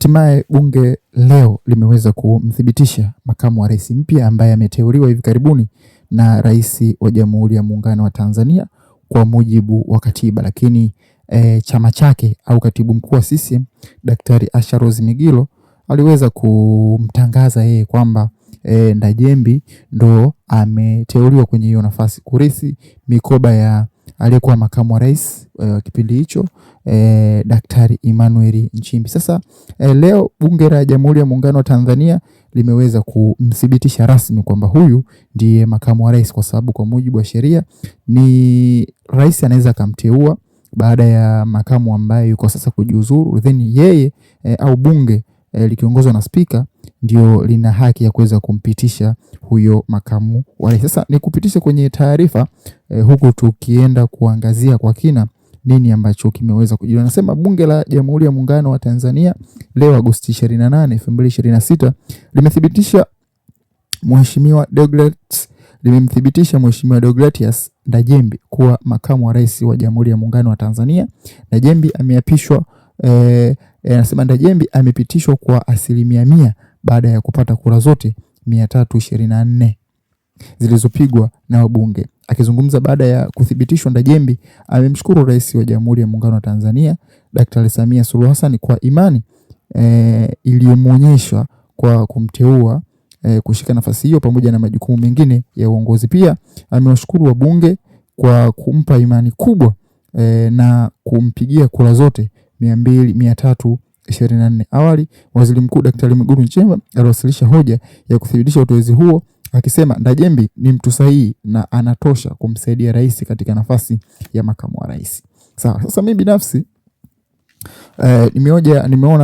Hatimaye bunge leo limeweza kumthibitisha makamu wa rais mpya ambaye ameteuliwa hivi karibuni na Rais wa Jamhuri ya Muungano wa Tanzania kwa mujibu wa katiba, lakini chama chake au katibu mkuu wa CCM Daktari Asha Rose Migiro aliweza kumtangaza yeye kwamba Ndajembi ndo ameteuliwa kwenye hiyo nafasi kurithi mikoba ya aliyekuwa makamu wa rais kipindi hicho Daktari Emmanuel Nchimbi. Sasa leo bunge la Jamhuri ya Muungano wa Tanzania limeweza kumthibitisha rasmi kwamba huyu ndiye makamu wa rais, kwa sababu kwa mujibu wa sheria ni rais anaweza kumteua baada ya makamu ambaye yuko sasa kujiuzuru, then yeye au bunge likiongozwa na spika ndio lina haki ya kuweza kumpitisha huyo makamu wa rais. Sasa nikupitishe kwenye taarifa huku tukienda kuangazia kwa kina nini ambacho kimeweza kujiri. Nasema bunge la Jamhuri ya Muungano wa Tanzania leo Agosti 28, 2026 limemthibitisha Mheshimiwa Deogratias Ndajembi kuwa makamu wa rais wa Jamhuri ya Muungano wa Tanzania. Ndajembi ameapishwa anasema Ndajembi amepitishwa kwa 100% baada ya kupata kura zote 324 zilizopigwa na wabunge. Akizungumza baada ya kuthibitishwa, Ndajembi amemshukuru Rais wa Jamhuri ya Muungano wa Tanzania Daktari Samia Suluhu Hassan kwa imani iliyomuonyesha kwa kumteua kushika nafasi hiyo pamoja na majukumu mengine ya uongozi. Pia amewashukuru wabunge kwa kumpa imani kubwa na kumpigia kura zote 324. Awali, Waziri Mkuu Daktari Mwigulu Nchemba aliwasilisha hoja ya kuthibitisha uteuzi huo akisema Ndajembi ni mtu sahihi na anatosha kumsaidia rais katika nafasi ya makamu wa rais. Sawa, sasa mimi binafsi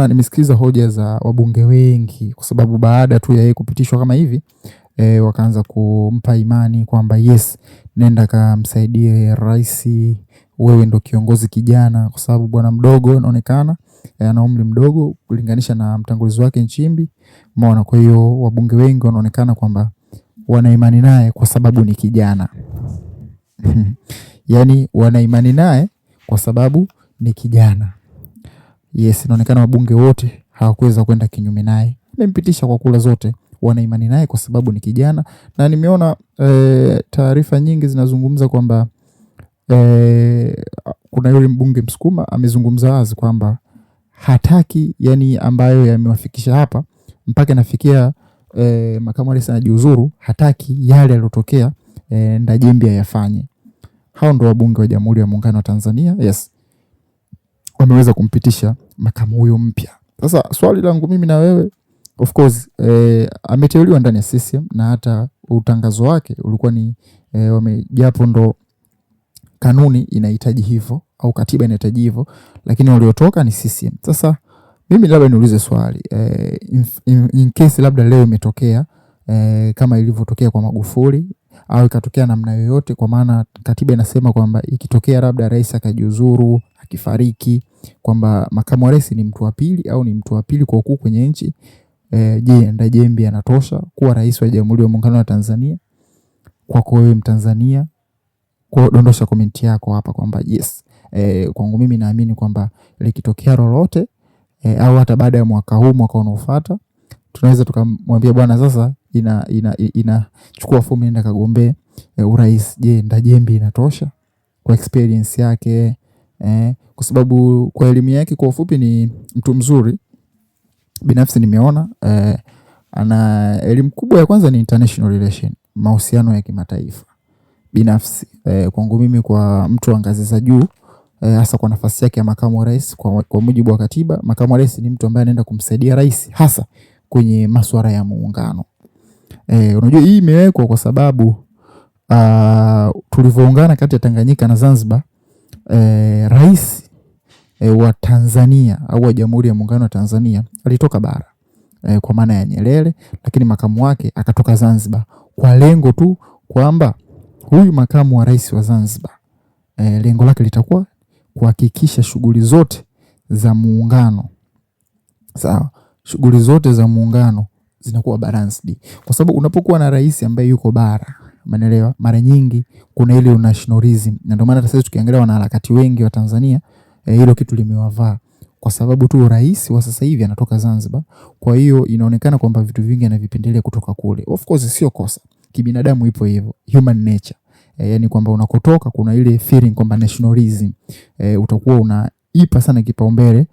nimesikiza hoja za wabunge wengi, kwa sababu baada tu ya yeye kupitishwa kama hivi wakaanza kumpa imani kwamba yes, nenda kamsaidie rais, wewe ndo kiongozi kijana, kwa sababu bwana mdogo anaonekana ana umri mdogo kulinganisha na mtangulizi wake Nchimbi. Umeona, kwa hiyo wabunge wengi wanaonekana kwamba wana imani naye kwa sababu ni kijana. Yaani wana imani naye kwa sababu ni kijana. Yes, inaonekana wabunge wote hawakuweza kwenda kinyume naye. Amempitisha kwa kula zote. Wana imani naye kwa sababu ni kijana, na nimeona taarifa nyingi zinazungumza kwamba kuna yule mbunge Msukuma amezungumza wazi kwamba hataki, yani ambayo yamewafikisha hapa mpaka nafikia makamu wa rais anajiuzuru, hataki yale yalotokea Ndajembi ayafanye. Hao ndio wabunge wa Jamhuri ya Muungano wa Tanzania. Yes, wameweza kumpitisha makamu huyo mpya. Sasa swali langu mimi na wewe, of course ameteuliwa ndani ya CCM na hata utangazo wake ulikuwa ni japo ndo kanuni inahitaji hivyo au katiba inahitaji hivyo, lakini waliotoka ni CCM. Sasa mimi labda niulize swali, in case labda leo imetokea kama ilivyotokea kwa Magufuli au ikatokea namna yoyote, kwa maana katiba inasema kwamba ikitokea labda rais akajiuzuru, akifariki, kwamba makamu wa rais ni mtu wa pili au ni mtu wa pili kwa ukuu kwenye nchi, je, Ndajembi anatosha kuwa rais wa Jamhuri ya Muungano wa Tanzania? Kwako wewe Mtanzania, kwa dondosha komenti yako hapa kwamba yes, kwangu mimi naamini kwamba likitokea lolote au hata baada ya mwaka huu, mwaka unaofuata, tunaweza tukamwambia bwana sasa chukua fomu nenda kagombee urais. Je, Ndajembi inatosha kwa experience yake? Kwa sababu kwa elimu yake kwa ufupi ni mtu mzuri. Binafsi nimeona ana elimu kubwa. Ya kwanza ni international relation, mahusiano ya kimataifa. Binafsi kwangu mimi, kwa mtu wa ngazi za juu, hasa kwa nafasi yake ya makamu wa rais, kwa mujibu wa katiba, makamu wa rais ni mtu ambaye anaenda kumsaidia rais hasa kwenye masuala ya muungano. Unajua hii imewekwa kwa sababu tulivyoungana kati ya Tanganyika na Zanzibar, rais wa Tanzania au wa Jamhuri ya Muungano wa Tanzania alitoka bara kwa maana ya Nyerere, lakini makamu wake akatoka Zanzibar kwa lengo tu kwamba huyu makamu wa rais wa Zanzibar lengo lake litakuwa kuhakikisha shughuli zote za muungano, sawa, shughuli zote za muungano zinakuwa balanced. Kwa sababu unapokuwa na rais ambaye yuko bara, umeelewa, mara nyingi kuna ile nationalism, na ndio maana sasa tukiangalia wanaharakati wengi wa Tanzania hilo kitu limewavaa kwa sababu tu rais wa sasa hivi anatoka Zanzibar. Kwa hiyo inaonekana kwamba vitu vingi anavipendelea kutoka kule. Of course sio kosa, kibinadamu ipo hivyo, human nature. Yani kwamba unakotoka kuna ile feeling kwamba nationalism, utakuwa unaipa sana kipaumbele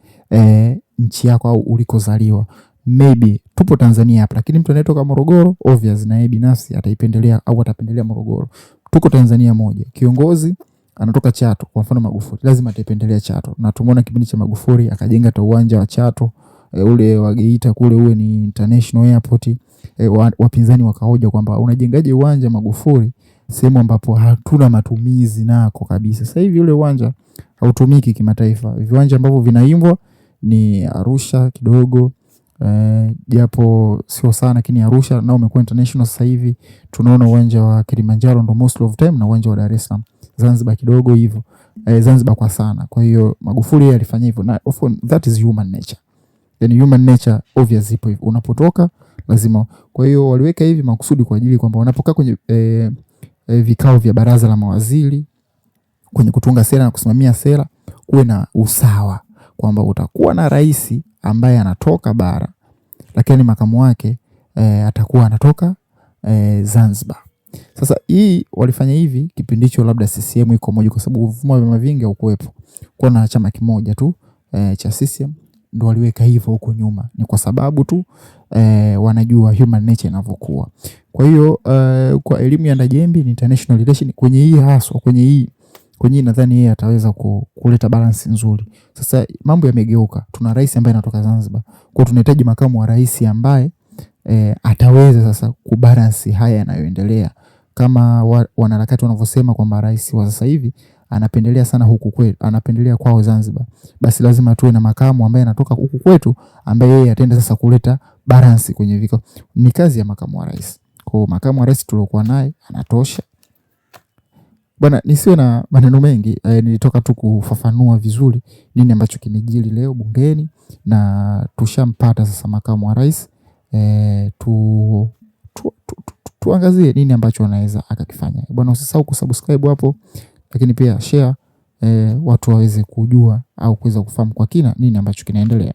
nchi yako au ulikozaliwa. Maybe tupo Tanzania hapa, lakini mtu anayetoka Morogoro obvious na yeye binafsi ataipendelea au atapendelea Morogoro. Tuko Tanzania moja. Kiongozi anatoka Chato, kwa mfano Magufuli, lazima ataipendelea Chato. Na tumeona kipindi cha Magufuli akajenga hata uwanja wa Chato, ule wa Geita kule uwe ni international airport. Wapinzani wakahoja kwamba unajengaje uwanja Magufuli sehemu ambapo hatuna matumizi nako kabisa. Sasa hivi ule uwanja hautumiki kimataifa. Viwanja ambavyo vinaimbwa ni Arusha kidogo, japo sio sana, lakini Arusha nao umekuwa international sasa hivi. Tunaona uwanja wa Kilimanjaro ndo most of time, na uwanja wa Dar es Salaam. Zanzibar kidogo hivyo, Zanzibar kwa sana. Kwa hiyo Magufuli yeye alifanya hivyo, na of course that is human nature. Yani human nature obvious ipo hivyo, unapotoka lazima. Kwa hiyo waliweka hivi makusudi kwa ajili kwamba unapokaa kwenye vikao vya baraza la mawaziri, kwenye kutunga sera na kusimamia sera, kuwe na usawa kwamba utakuwa na rais ambaye anatoka bara, lakini makamu wake atakuwa anatoka Zanzibar. Sasa hii walifanya hivi kipindi hicho labda CCM iko moja, kwa sababu mfumo wa vyama vingi haukuwepo. Kwa na chama kimoja tu cha CCM ndo waliweka hivyo huko nyuma. Ni kwa sababu tu wanajua human nature inavyokuwa. Kwa hiyo kwa elimu ya Ndajembi ni international relation kwenye hii haswa, kwenye hii nadhani yeye ataweza kuleta balance nzuri. Sasa mambo yamegeuka. Tuna rais ambaye anatoka Zanzibar. Kwa tunahitaji makamu wa rais ambaye ataweza sasa kubalance haya yanayoendelea. Kama wanaharakati wanavyosema kwamba rais wa sasa hivi anapendelea sana huku kwetu, anapendelea kwao Zanzibar, basi lazima tuwe na makamu ambaye anatoka huku kwetu, ambaye yeye ataenda sasa kuleta balance kwenye vikao. Ni kazi ya makamu wa rais. Kwa makamu wa rais tuliokuwa naye anatosha. Bwana, nisiwe na maneno mengi, nilitoka tu kufafanua vizuri nini ambacho kimejiri leo bungeni, na tushampata sasa makamu wa rais. Tuangazie nini ambacho anaweza akakifanya. Bwana, usisahau kusubscribe hapo, lakini pia share, watu waweze kujua au kuweza kufahamu kwa kina nini ambacho kinaendelea.